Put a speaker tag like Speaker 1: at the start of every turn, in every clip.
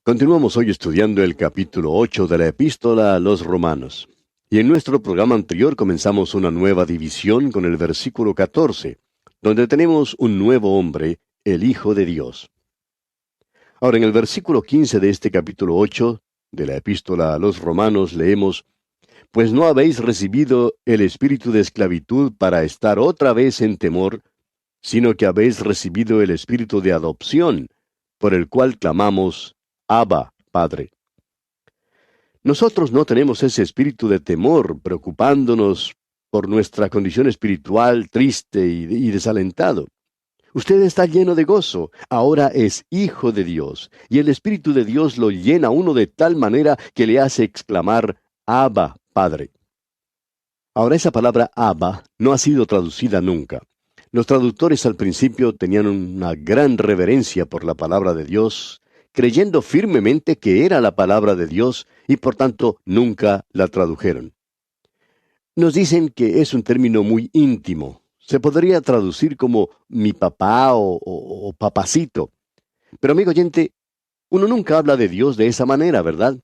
Speaker 1: Continuamos hoy estudiando el capítulo 8 de la Epístola a los Romanos. Y en nuestro programa anterior comenzamos una nueva división con el versículo 14, donde tenemos un nuevo hombre, el Hijo de Dios. Ahora, en el versículo 15 de este capítulo 8 de la Epístola a los Romanos leemos: Pues no habéis recibido el espíritu de esclavitud para estar otra vez en temor, sino que habéis recibido el espíritu de adopción, por el cual clamamos: Abba, Padre. Nosotros no tenemos ese espíritu de temor, preocupándonos por nuestra condición espiritual triste y desalentado. Usted está lleno de gozo, ahora es hijo de Dios, y el Espíritu de Dios lo llena a uno de tal manera que le hace exclamar: Abba, Padre. Ahora, esa palabra Abba no ha sido traducida nunca. Los traductores al principio tenían una gran reverencia por la palabra de Dios, creyendo firmemente que era la palabra de Dios, y por tanto nunca la tradujeron. Nos dicen que es un término muy íntimo. Se podría traducir como mi papá o papacito. Pero amigo oyente, uno nunca habla de Dios de esa manera, ¿verdad?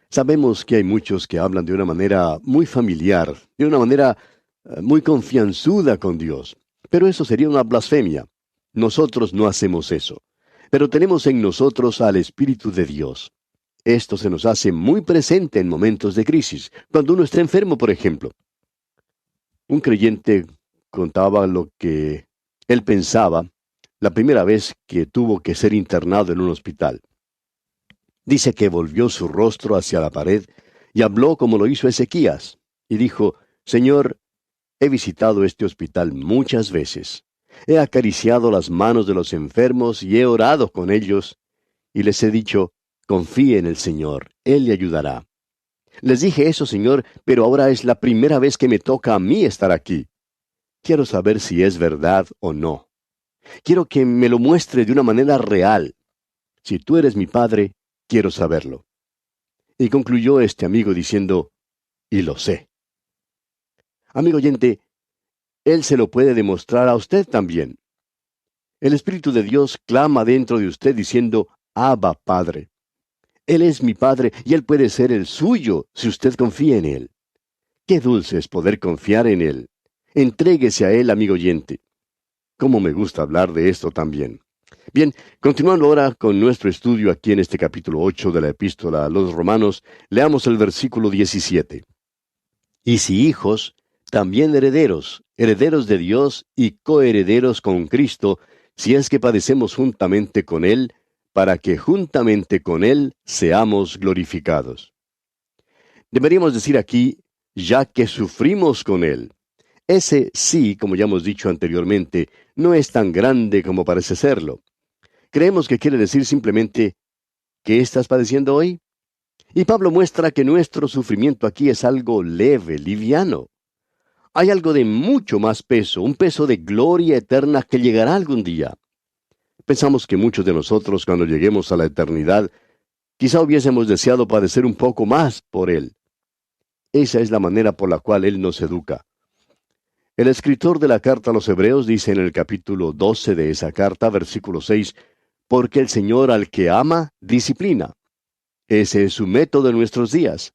Speaker 1: Sabemos que hay muchos que hablan de una manera muy familiar, de una manera muy confianzuda con Dios. Pero eso sería una blasfemia. Nosotros no hacemos eso. Pero tenemos en nosotros al Espíritu de Dios. Esto se nos hace muy presente en momentos de crisis, cuando uno está enfermo, por ejemplo. Un creyente contaba lo que él pensaba la primera vez que tuvo que ser internado en un hospital. Dice que volvió su rostro hacia la pared y habló como lo hizo Ezequías, y dijo: Señor, he visitado este hospital muchas veces. He acariciado las manos de los enfermos y he orado con ellos, y les he dicho: confíe en el Señor, Él le ayudará. Les dije eso, Señor, pero ahora es la primera vez que me toca a mí estar aquí. Quiero saber si es verdad o no. Quiero que me lo muestre de una manera real. Si tú eres mi Padre, quiero saberlo. Y concluyó este amigo diciendo: y lo sé. Amigo oyente, Él se lo puede demostrar a usted también. El Espíritu de Dios clama dentro de usted diciendo: Abba, Padre. Él es mi Padre y Él puede ser el suyo si usted confía en Él. Qué dulce es poder confiar en Él. Entréguese a Él, amigo oyente. Cómo me gusta hablar de esto también. Bien, continuando ahora con nuestro estudio aquí en este capítulo 8 de la Epístola a los Romanos, leamos el versículo 17. Y si hijos, también herederos, herederos de Dios y coherederos con Cristo, si es que padecemos juntamente con Él, para que juntamente con Él seamos glorificados. Deberíamos decir aquí: ya que sufrimos con Él. Ese sí, como ya hemos dicho anteriormente, no es tan grande como parece serlo. Creemos que quiere decir simplemente: ¿qué estás padeciendo hoy? Y Pablo muestra que nuestro sufrimiento aquí es algo leve, liviano. Hay algo de mucho más peso, un peso de gloria eterna que llegará algún día. Pensamos que muchos de nosotros, cuando lleguemos a la eternidad, quizá hubiésemos deseado padecer un poco más por Él. Esa es la manera por la cual Él nos educa. El escritor de la carta a los Hebreos dice en el capítulo 12 de esa carta, versículo 6, porque el Señor al que ama, disciplina. Ese es su método en nuestros días.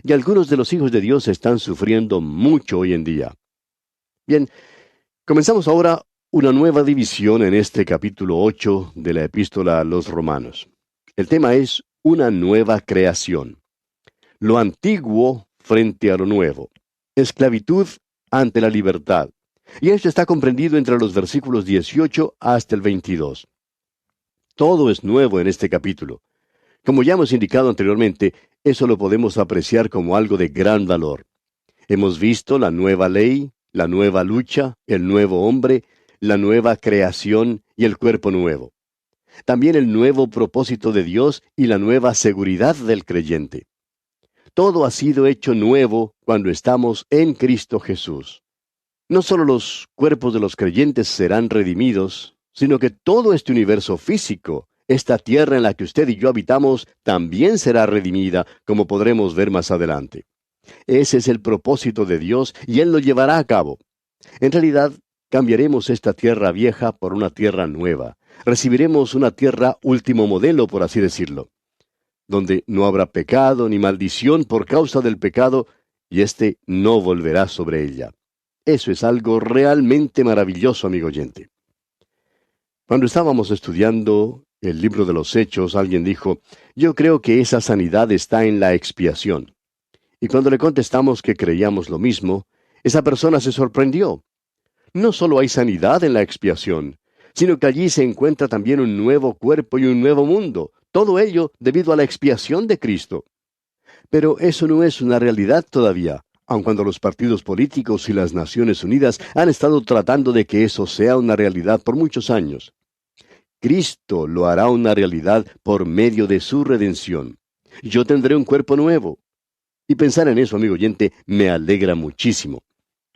Speaker 1: Y algunos de los hijos de Dios están sufriendo mucho hoy en día. Bien, comenzamos ahora una nueva división en este capítulo 8 de la Epístola a los Romanos. El tema es una nueva creación. Lo antiguo frente a lo nuevo. Esclavitud ante la libertad. Y esto está comprendido entre los versículos 18 hasta el 22. Todo es nuevo en este capítulo. Como ya hemos indicado anteriormente, eso lo podemos apreciar como algo de gran valor. Hemos visto la nueva ley, la nueva lucha, el nuevo hombre, la nueva creación y el cuerpo nuevo. También el nuevo propósito de Dios y la nueva seguridad del creyente. Todo ha sido hecho nuevo cuando estamos en Cristo Jesús. No solo los cuerpos de los creyentes serán redimidos, sino que todo este universo físico, esta tierra en la que usted y yo habitamos, también será redimida, como podremos ver más adelante. Ese es el propósito de Dios y Él lo llevará a cabo. En realidad, cambiaremos esta tierra vieja por una tierra nueva. Recibiremos una tierra último modelo, por así decirlo. donde no habrá pecado ni maldición por causa del pecado, y éste no volverá sobre ella. Eso es algo realmente maravilloso, amigo oyente. Cuando estábamos estudiando el libro de los Hechos, alguien dijo, yo creo que esa sanidad está en la expiación. Y cuando le contestamos que creíamos lo mismo, esa persona se sorprendió. No solo hay sanidad en la expiación, sino que allí se encuentra también un nuevo cuerpo y un nuevo mundo, todo ello debido a la expiación de Cristo. Pero eso no es una realidad todavía, aun cuando los partidos políticos y las Naciones Unidas han estado tratando de que eso sea una realidad por muchos años. Cristo lo hará una realidad por medio de su redención. Yo tendré un cuerpo nuevo. Y pensar en eso, amigo oyente, me alegra muchísimo.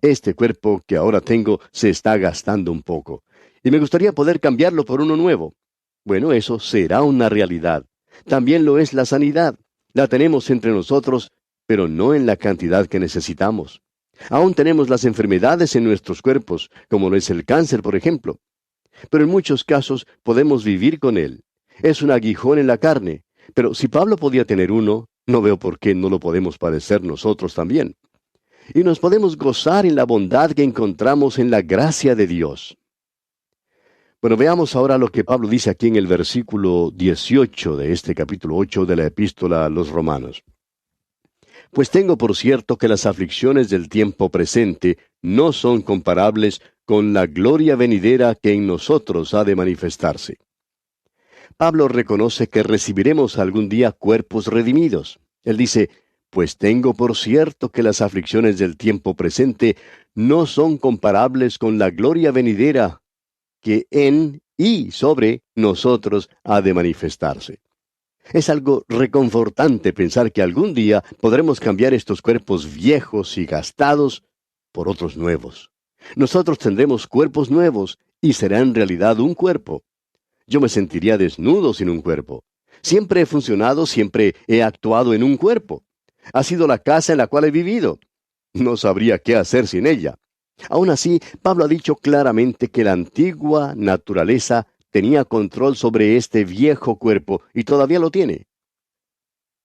Speaker 1: Este cuerpo que ahora tengo se está gastando un poco, y me gustaría poder cambiarlo por uno nuevo. Bueno, eso será una realidad. También lo es la sanidad. La tenemos entre nosotros, pero no en la cantidad que necesitamos. Aún tenemos las enfermedades en nuestros cuerpos, como lo es el cáncer, por ejemplo. Pero en muchos casos podemos vivir con él. Es un aguijón en la carne, pero si Pablo podía tener uno, no veo por qué no lo podemos padecer nosotros también. Y nos podemos gozar en la bondad que encontramos en la gracia de Dios. Bueno, veamos ahora lo que Pablo dice aquí en el versículo 18 de este capítulo 8 de la epístola a los Romanos. Pues tengo por cierto que las aflicciones del tiempo presente no son comparables con la gloria venidera que en nosotros ha de manifestarse. Pablo reconoce que recibiremos algún día cuerpos redimidos. Él dice, pues tengo por cierto que las aflicciones del tiempo presente no son comparables con la gloria venidera que en y sobre nosotros ha de manifestarse. Es algo reconfortante pensar que algún día podremos cambiar estos cuerpos viejos y gastados por otros nuevos. Nosotros tendremos cuerpos nuevos y será en realidad un cuerpo. Yo me sentiría desnudo sin un cuerpo. Siempre he funcionado, siempre he actuado en un cuerpo. Ha sido la casa en la cual he vivido. No sabría qué hacer sin ella. Aún así, Pablo ha dicho claramente que la antigua naturaleza tenía control sobre este viejo cuerpo y todavía lo tiene.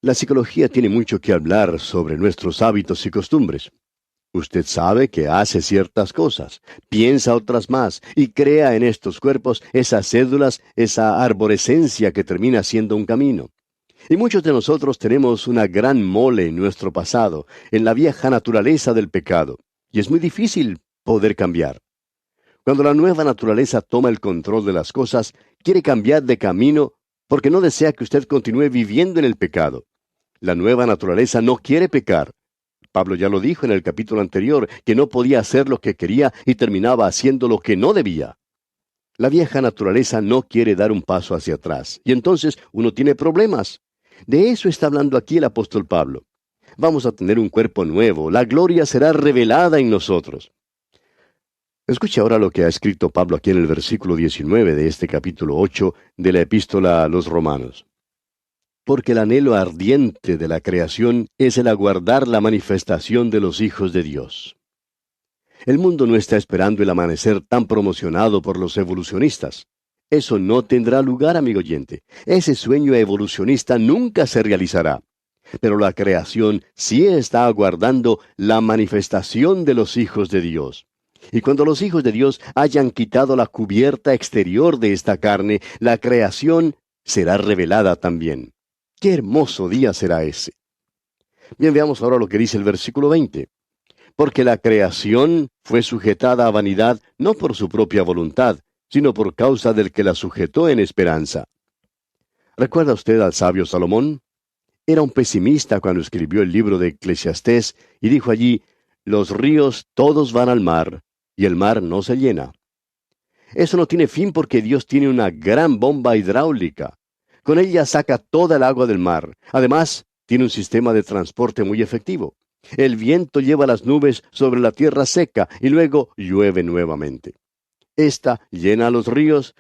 Speaker 1: La psicología tiene mucho que hablar sobre nuestros hábitos y costumbres. Usted sabe que hace ciertas cosas, piensa otras más y crea en estos cuerpos esas cédulas, esa arborescencia que termina siendo un camino. Y muchos de nosotros tenemos una gran mole en nuestro pasado, en la vieja naturaleza del pecado, y es muy difícil poder cambiar. Cuando la nueva naturaleza toma el control de las cosas, quiere cambiar de camino porque no desea que usted continúe viviendo en el pecado. La nueva naturaleza no quiere pecar. Pablo ya lo dijo en el capítulo anterior, que no podía hacer lo que quería y terminaba haciendo lo que no debía. La vieja naturaleza no quiere dar un paso hacia atrás, y entonces uno tiene problemas. De eso está hablando aquí el apóstol Pablo. Vamos a tener un cuerpo nuevo, la gloria será revelada en nosotros. Escuche ahora lo que ha escrito Pablo aquí en el versículo 19 de este capítulo 8 de la epístola a los Romanos. Porque el anhelo ardiente de la creación es el aguardar la manifestación de los hijos de Dios. El mundo no está esperando el amanecer tan promocionado por los evolucionistas. Eso no tendrá lugar, amigo oyente. Ese sueño evolucionista nunca se realizará. Pero la creación sí está aguardando la manifestación de los hijos de Dios. Y cuando los hijos de Dios hayan quitado la cubierta exterior de esta carne, la creación será revelada también. ¡Qué hermoso día será ese! Bien, veamos ahora lo que dice el versículo 20. Porque la creación fue sujetada a vanidad no por su propia voluntad, sino por causa del que la sujetó en esperanza. ¿Recuerda usted al sabio Salomón? Era un pesimista cuando escribió el libro de Eclesiastés y dijo allí, los ríos todos van al mar, y el mar no se llena. Eso no tiene fin porque Dios tiene una gran bomba hidráulica. Con ella saca toda el agua del mar. Además, tiene un sistema de transporte muy efectivo. El viento lleva las nubes sobre la tierra seca y luego llueve nuevamente. Esta llena a los ríos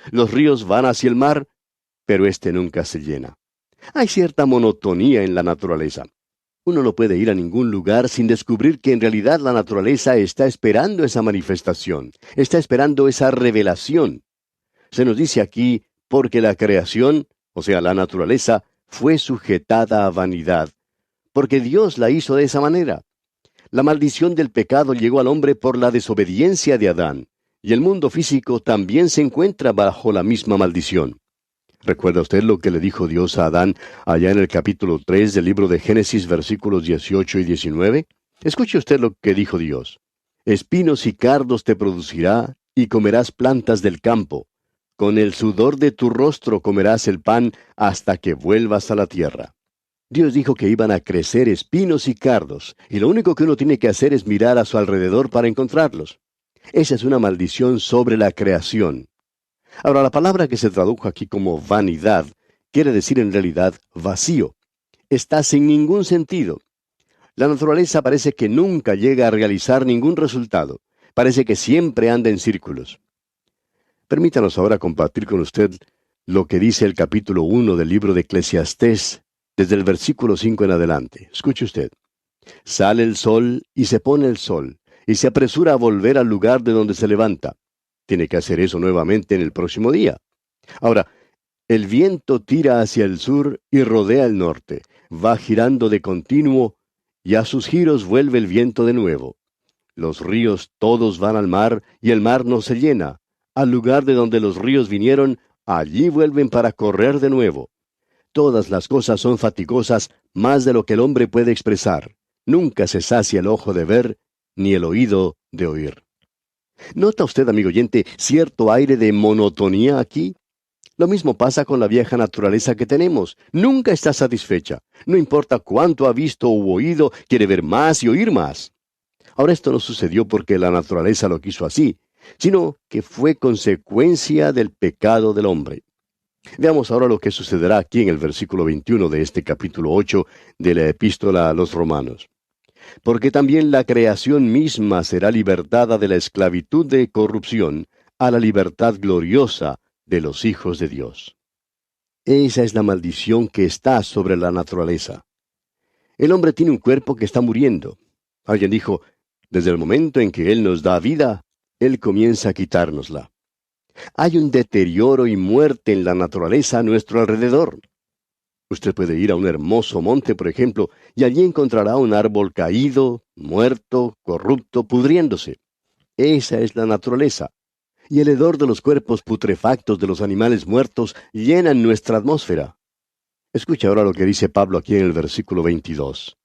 Speaker 1: van hacia el mar, pero este nunca se llena. Hay cierta monotonía en la naturaleza. Uno no puede ir a ningún lugar sin descubrir que en realidad la naturaleza está esperando esa manifestación, está esperando esa revelación. Se nos dice aquí, porque la creación, o sea, la naturaleza, fue sujetada a vanidad, porque Dios la hizo de esa manera. La maldición del pecado llegó al hombre por la desobediencia de Adán, y el mundo físico también se encuentra bajo la misma maldición. ¿Recuerda usted lo que le dijo Dios a Adán allá en el capítulo 3 del libro de Génesis, versículos 18 y 19? Escuche usted lo que dijo Dios. Espinos y cardos te producirá, y comerás plantas del campo. Con el sudor de tu rostro comerás el pan hasta que vuelvas a la tierra. Dios dijo que iban a crecer espinos y cardos, y lo único que uno tiene que hacer es mirar a su alrededor para encontrarlos. Esa es una maldición sobre la creación. Ahora, la palabra que se tradujo aquí como vanidad quiere decir en realidad vacío. Está sin ningún sentido. La naturaleza parece que nunca llega a realizar ningún resultado. Parece que siempre anda en círculos. Permítanos ahora compartir con usted lo que dice el capítulo 1 del libro de Eclesiastés, desde el versículo 5 en adelante. Escuche usted. Sale el sol y se pone el sol, y se apresura a volver al lugar de donde se levanta. Tiene que hacer eso nuevamente en el próximo día. Ahora, el viento tira hacia el sur y rodea el norte, va girando de continuo, y a sus giros vuelve el viento de nuevo. Los ríos todos van al mar, y el mar no se llena. Al lugar de donde los ríos vinieron, allí vuelven para correr de nuevo. Todas las cosas son fatigosas más de lo que el hombre puede expresar. Nunca se sacia el ojo de ver, ni el oído de oír. ¿Nota usted, amigo oyente, cierto aire de monotonía aquí? Lo mismo pasa con la vieja naturaleza que tenemos. Nunca está satisfecha. No importa cuánto ha visto u oído, quiere ver más y oír más. Ahora, esto no sucedió porque la naturaleza lo quiso así, sino que fue consecuencia del pecado del hombre. Veamos ahora lo que sucederá aquí en el versículo 21 de este capítulo 8 de la epístola a los Romanos. Porque también la creación misma será libertada de la esclavitud de corrupción a la libertad gloriosa de los hijos de Dios. Esa es la maldición que está sobre la naturaleza. El hombre tiene un cuerpo que está muriendo. Alguien dijo, desde el momento en que Él nos da vida, Él comienza a quitárnosla. Hay un deterioro y muerte en la naturaleza a nuestro alrededor. Usted puede ir a un hermoso monte, por ejemplo, y allí encontrará un árbol caído, muerto, corrupto, pudriéndose. Esa es la naturaleza. Y el hedor de los cuerpos putrefactos de los animales muertos llenan nuestra atmósfera. Escucha ahora lo que dice Pablo aquí en el versículo 22.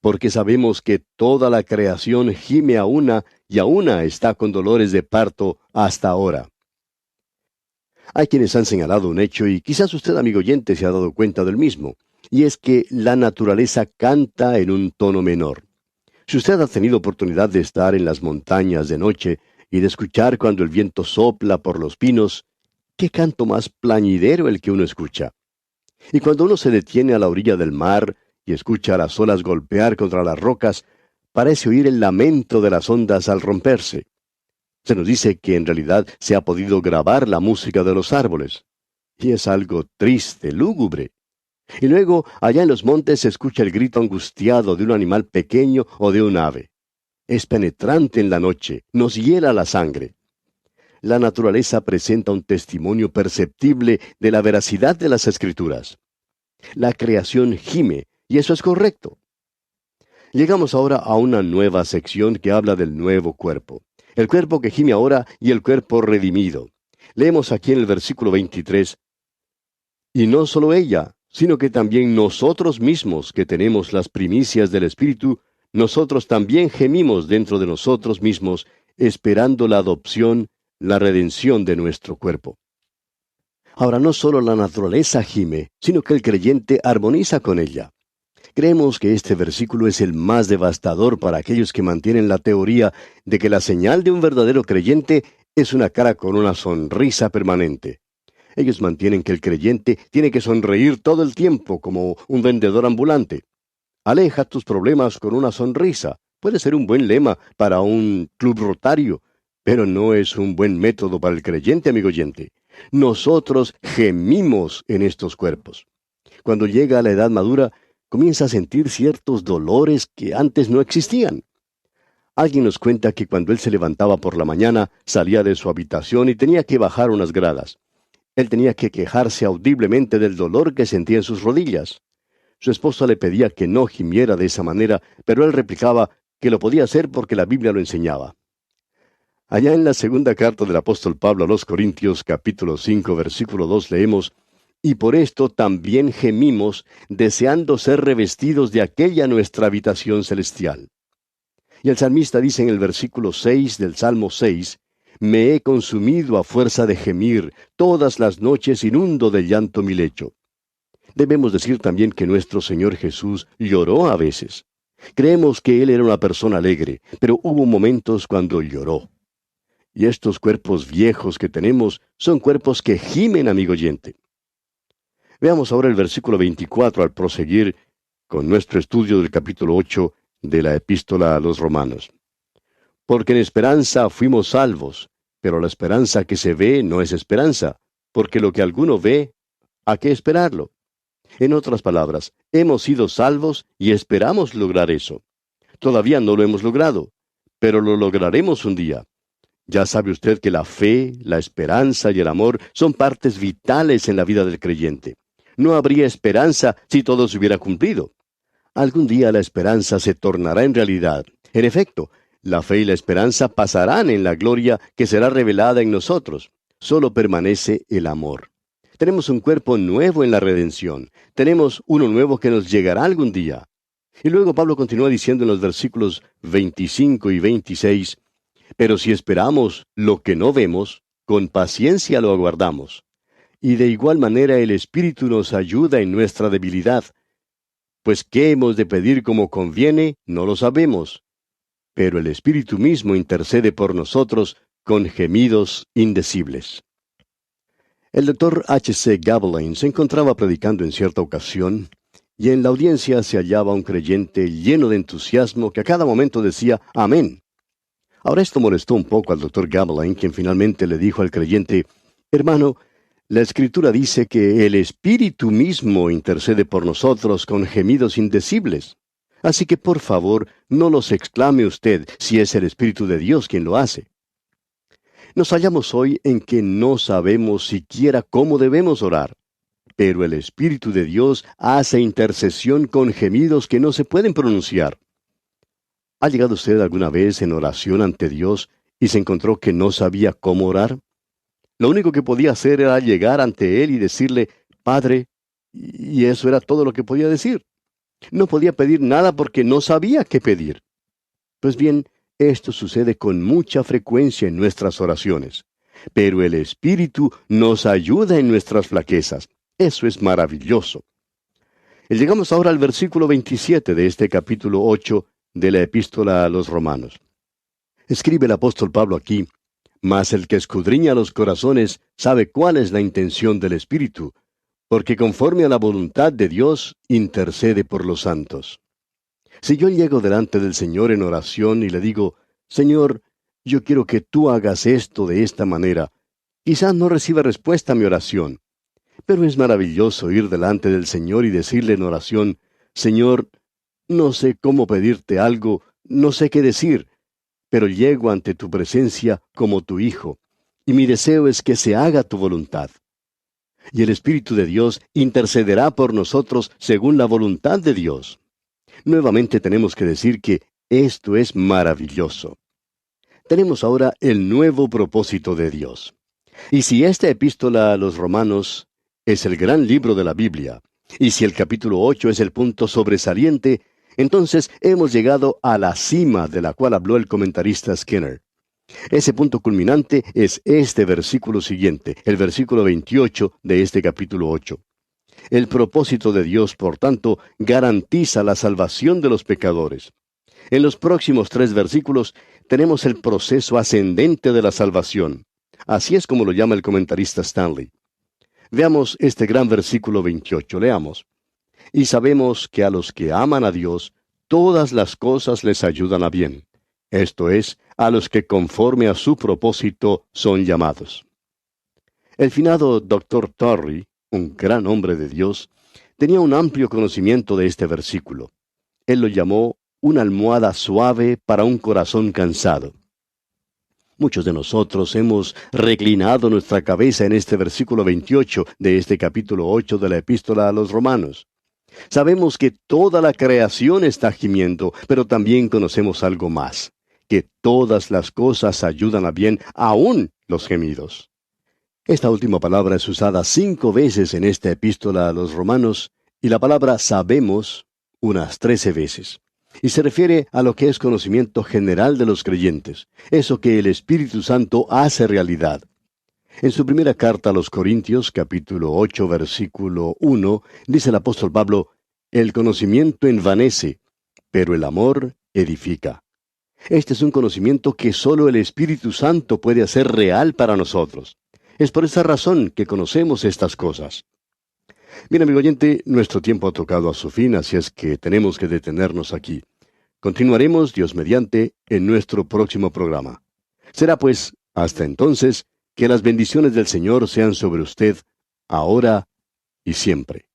Speaker 1: Porque sabemos que toda la creación gime a una y a una está con dolores de parto hasta ahora. Hay quienes han señalado un hecho y quizás usted, amigo oyente, se ha dado cuenta del mismo, y es que la naturaleza canta en un tono menor. Si usted ha tenido oportunidad de estar en las montañas de noche y de escuchar cuando el viento sopla por los pinos, ¿qué canto más plañidero el que uno escucha? Y cuando uno se detiene a la orilla del mar y escucha las olas golpear contra las rocas, parece oír el lamento de las ondas al romperse. Se nos dice que en realidad se ha podido grabar la música de los árboles. Y es algo triste, lúgubre. Y luego, allá en los montes se escucha el grito angustiado de un animal pequeño o de un ave. Es penetrante en la noche, nos hiela la sangre. La naturaleza presenta un testimonio perceptible de la veracidad de las Escrituras. La creación gime, y eso es correcto. Llegamos ahora a una nueva sección que habla del nuevo cuerpo. El cuerpo que gime ahora y el cuerpo redimido. Leemos aquí en el versículo 23. Y no solo ella, sino que también nosotros mismos, que tenemos las primicias del Espíritu, nosotros también gemimos dentro de nosotros mismos, esperando la adopción, la redención de nuestro cuerpo. Ahora, no solo la naturaleza gime, sino que el creyente armoniza con ella. Creemos que este versículo es el más devastador para aquellos que mantienen la teoría de que la señal de un verdadero creyente es una cara con una sonrisa permanente. Ellos mantienen que el creyente tiene que sonreír todo el tiempo como un vendedor ambulante. Aleja tus problemas con una sonrisa. Puede ser un buen lema para un club rotario, pero no es un buen método para el creyente, amigo oyente. Nosotros gemimos en estos cuerpos. Cuando llega a la edad madura, comienza a sentir ciertos dolores que antes no existían. Alguien nos cuenta que cuando él se levantaba por la mañana, salía de su habitación y tenía que bajar unas gradas. Él tenía que quejarse audiblemente del dolor que sentía en sus rodillas. Su esposa le pedía que no gimiera de esa manera, pero él replicaba que lo podía hacer porque la Biblia lo enseñaba. Allá en la segunda carta del apóstol Pablo a los Corintios, capítulo 5, versículo 2, leemos: Y por esto también gemimos, deseando ser revestidos de aquella nuestra habitación celestial. Y el salmista dice en el versículo 6 del Salmo 6, Me he consumido a fuerza de gemir, todas las noches inundo de llanto mi lecho. Debemos decir también que nuestro Señor Jesús lloró a veces. Creemos que Él era una persona alegre, pero hubo momentos cuando lloró. Y estos cuerpos viejos que tenemos son cuerpos que gimen, amigo oyente. Veamos ahora el versículo 24 al proseguir con nuestro estudio del capítulo 8 de la epístola a los Romanos. Porque en esperanza fuimos salvos, pero la esperanza que se ve no es esperanza, porque lo que alguno ve, ¿a qué esperarlo? En otras palabras, hemos sido salvos y esperamos lograr eso. Todavía no lo hemos logrado, pero lo lograremos un día. Ya sabe usted que la fe, la esperanza y el amor son partes vitales en la vida del creyente. No habría esperanza si todo se hubiera cumplido. Algún día la esperanza se tornará en realidad. En efecto, la fe y la esperanza pasarán en la gloria que será revelada en nosotros. Solo permanece el amor. Tenemos un cuerpo nuevo en la redención. Tenemos uno nuevo que nos llegará algún día. Y luego Pablo continúa diciendo en los versículos 25 y 26, Pero si esperamos lo que no vemos, con paciencia lo aguardamos. Y de igual manera el Espíritu nos ayuda en nuestra debilidad. Pues qué hemos de pedir como conviene, no lo sabemos. Pero el Espíritu mismo intercede por nosotros con gemidos indecibles. El doctor H.C. Gawain se encontraba predicando en cierta ocasión, y en la audiencia se hallaba un creyente lleno de entusiasmo que a cada momento decía «Amén». Ahora esto molestó un poco al doctor Gawain, quien finalmente le dijo al creyente: «Hermano, la Escritura dice que el Espíritu mismo intercede por nosotros con gemidos indecibles. Así que por favor, no los exclame usted si es el Espíritu de Dios quien lo hace». Nos hallamos hoy en que no sabemos siquiera cómo debemos orar, pero el Espíritu de Dios hace intercesión con gemidos que no se pueden pronunciar. ¿Ha llegado usted alguna vez en oración ante Dios y se encontró que no sabía cómo orar? Lo único que podía hacer era llegar ante Él y decirle, «Padre», y eso era todo lo que podía decir. No podía pedir nada porque no sabía qué pedir. Pues bien, esto sucede con mucha frecuencia en nuestras oraciones. Pero el Espíritu nos ayuda en nuestras flaquezas. Eso es maravilloso. Y llegamos ahora al versículo 27 de este capítulo 8 de la epístola a los Romanos. Escribe el apóstol Pablo aquí: «Mas el que escudriña los corazones sabe cuál es la intención del Espíritu, porque conforme a la voluntad de Dios intercede por los santos». Si yo llego delante del Señor en oración y le digo: «Señor, yo quiero que tú hagas esto de esta manera», quizás no reciba respuesta a mi oración. Pero es maravilloso ir delante del Señor y decirle en oración: «Señor, no sé cómo pedirte algo, no sé qué decir, pero llego ante tu presencia como tu hijo, y mi deseo es que se haga tu voluntad». Y el Espíritu de Dios intercederá por nosotros según la voluntad de Dios. Nuevamente tenemos que decir que esto es maravilloso. Tenemos ahora el nuevo propósito de Dios. Y si esta epístola a los Romanos es el gran libro de la Biblia, y si el capítulo 8 es el punto sobresaliente, entonces hemos llegado a la cima de la cual habló el comentarista Skinner. Ese punto culminante es este versículo siguiente, el versículo 28 de este capítulo 8. El propósito de Dios, por tanto, garantiza la salvación de los pecadores. En los próximos 3 versículos tenemos el proceso ascendente de la salvación. Así es como lo llama el comentarista Stanley. Veamos este gran versículo 28, leamos. «Y sabemos que a los que aman a Dios, todas las cosas les ayudan a bien. Esto es, a los que conforme a su propósito son llamados». El finado Dr. Torrey, un gran hombre de Dios, tenía un amplio conocimiento de este versículo. Él lo llamó una almohada suave para un corazón cansado. Muchos de nosotros hemos reclinado nuestra cabeza en este versículo 28 de este capítulo 8 de la epístola a los Romanos. Sabemos que toda la creación está gimiendo, pero también conocemos algo más, que todas las cosas ayudan a bien, aún los gemidos. Esta última palabra es usada 5 veces en esta epístola a los Romanos, y la palabra sabemos unas 13 veces. Y se refiere a lo que es conocimiento general de los creyentes, eso que el Espíritu Santo hace realidad. En su primera carta a los Corintios, capítulo 8, versículo 1, dice el apóstol Pablo: el conocimiento envanece, pero el amor edifica. Este es un conocimiento que solo el Espíritu Santo puede hacer real para nosotros. Es por esa razón que conocemos estas cosas. Bien, amigo oyente, nuestro tiempo ha tocado a su fin, así es que tenemos que detenernos aquí. Continuaremos, Dios mediante, en nuestro próximo programa. Será pues, hasta entonces, que las bendiciones del Señor sean sobre usted, ahora y siempre.